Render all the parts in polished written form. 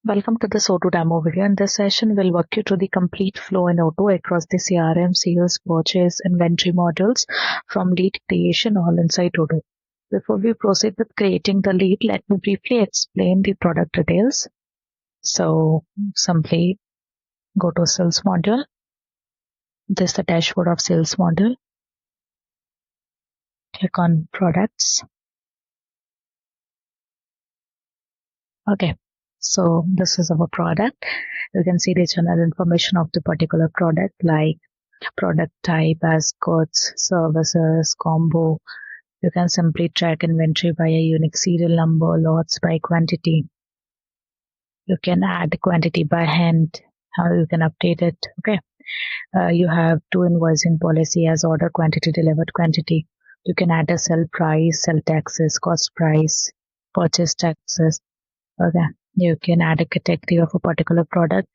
Welcome to this Odoo demo video. In this session, we'll walk you through the complete flow in Odoo across the CRM, sales, purchase, inventory modules from lead creation all inside Odoo. Before we proceed with creating the lead, let me briefly explain the product details. So simply go to sales module. This is the dashboard of sales module. Click on products. Okay. So this is our product. You can see the general information of the particular product like product type as goods, services, combo. You can simply track inventory by a unique serial number, lots by quantity. You can add quantity by hand, how you can update it. Okay. You have two invoicing policy as order quantity, delivered quantity. You can add a sell price, sell taxes, cost price, purchase taxes. Okay. You can add a category of a particular product,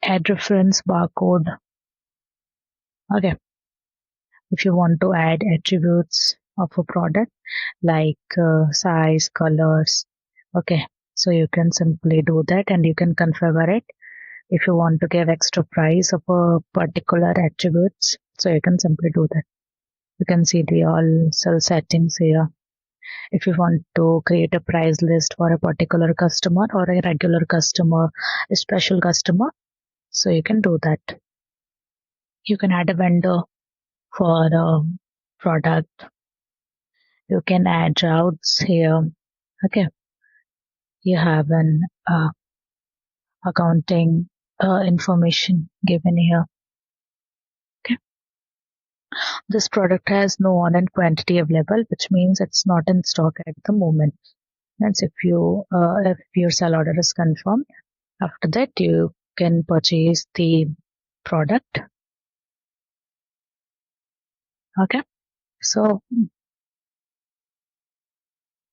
add reference barcode. Okay. If you want to add attributes of a product like size, colors, okay, so you can simply do that and you can configure it. If you want to give extra price of a particular attributes, so you can simply do that. You can see the all cell settings here. If you want to create a price list for a particular customer or a regular customer, a special customer, so you can do that. You can add a vendor for a product. You can add routes here. Okay. You have an accounting information given here. Okay. This product has no on-hand quantity available, which means it's not in stock at the moment. That's if your sell order is confirmed. After that, you can purchase the product. Okay. So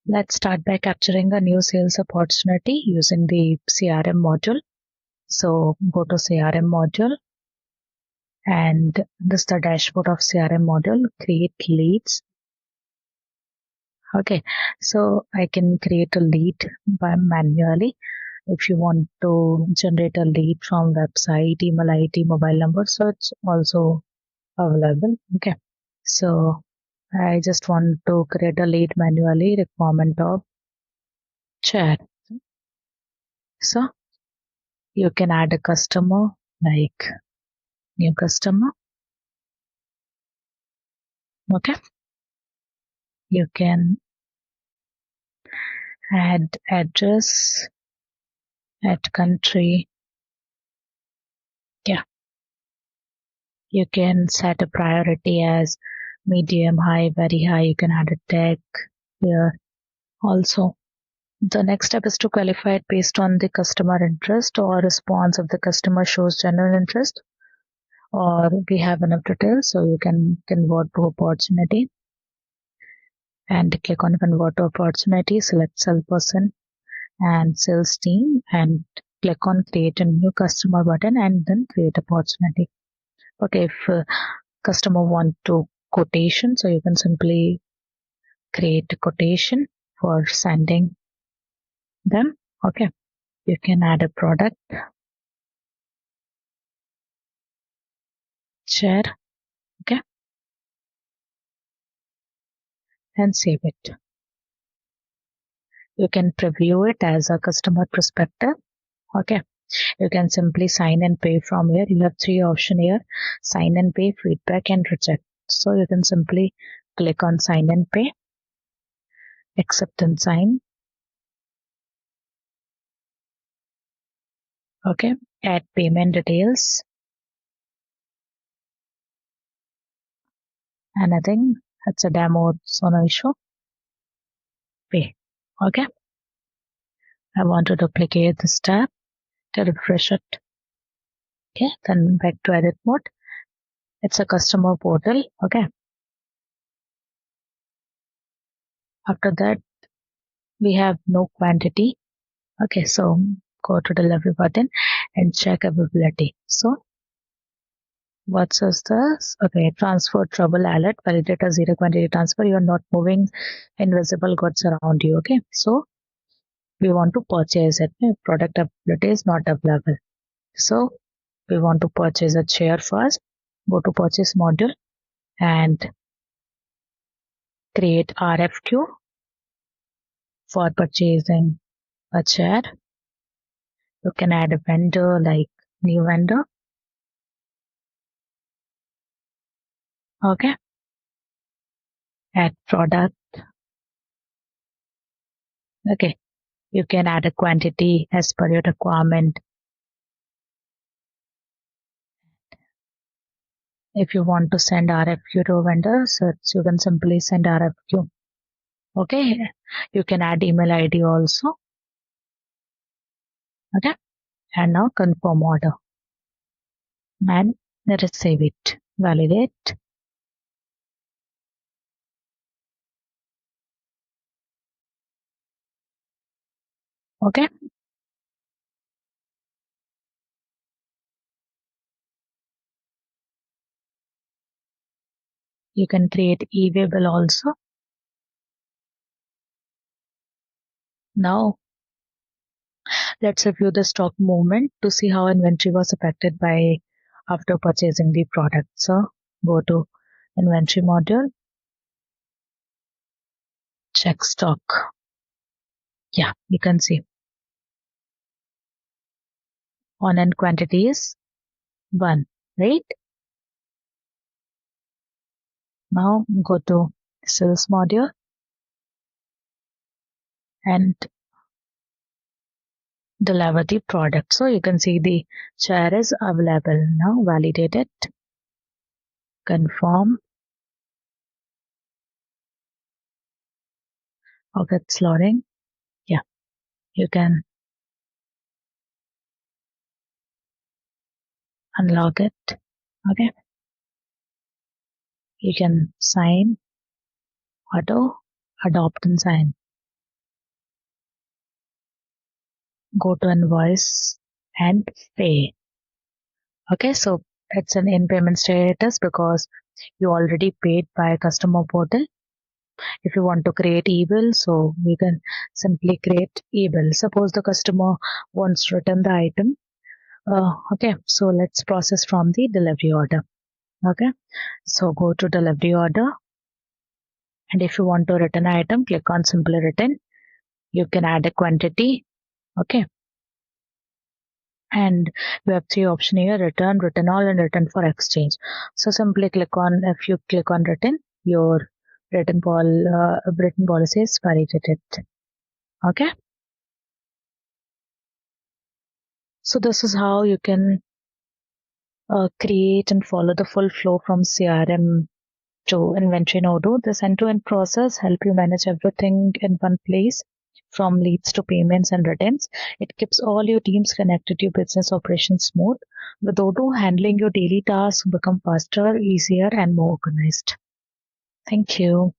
let's start by capturing a new sales opportunity using the CRM module. So go to CRM module, and this is the dashboard of CRM module. Create leads. Okay, so I can create a lead by manually. If you want to generate a lead from website, email ID, mobile number, so it's also available. Okay, so I just want to create a lead manually. Requirement of chat. So you can add a customer like new customer. Okay, you can add address, add country. Yeah, you can set a priority as medium, high, very high. You can add a tag here also. The next step is to qualify it based on the customer interest or response. If the customer shows general interest or we have enough details, so you can convert to opportunity and click on convert to opportunity, select sell person and sales team and click on create a new customer button and then create opportunity. Okay, if customer want to quotation, so you can simply create a quotation for sending them. Okay, you can add a product, share, okay, and save it. You can preview it as a customer perspective. Okay, you can simply sign and pay from here. You have three options here: sign and pay, feedback, and reject. So you can simply click on sign and pay, accept and sign. Okay, add payment details. Anything, it's a demo, so no issue. Pay. Okay, I want to duplicate this tab to refresh it. Okay, then back to edit mode. It's a customer portal. Okay, after that we have no quantity. Okay, so go to delivery button and check availability. So what says this? Okay, transfer trouble alert, validate a zero quantity transfer. You are not moving invisible goods around you. Okay, so we want to purchase it. Product availability is not available. So we want to purchase a chair first. Go to purchase module and create RFQ for purchasing a chair. You can add a vendor like new vendor. Okay. Add product. Okay. You can add a quantity as per your requirement. If you want to send RFQ to a vendor, so you can simply send RFQ. Okay. You can add email ID also. Okay. And now confirm order. And receive it. Validate. Okay. You can create e-waybill also. Now, let's review the stock movement to see how inventory was affected by after purchasing the product. So, go to inventory module, check stock. Yeah, you can see on end quantity is 1, right? Now, go to sales module and deliver the product. So, you can see the chair is available. Now, validate it, confirm. Okay, it's loading. Yeah, you can unlock it. Okay, you can sign, auto, adopt and sign. Go to invoice and pay. Okay, so it's an in payment status because you already paid by customer portal. If you want to create e-bill, so we can simply create e-bill. Suppose the customer wants to return the item. Okay, so let's process from the delivery order. Okay, so go to delivery order, and if you want to return item, click on simply return. You can add a quantity. Okay, and you have 3 options here: return, return all, and return for exchange. So simply click on, if you click on return, your written policy is validated. Okay, so this is how you can create and follow the full flow from CRM to inventory in Odoo. This end-to-end process help you manage everything in one place, from leads to payments and returns. It keeps all your teams connected to your business operations smooth. With Odoo, handling your daily tasks become faster, easier, and more organized. Thank you.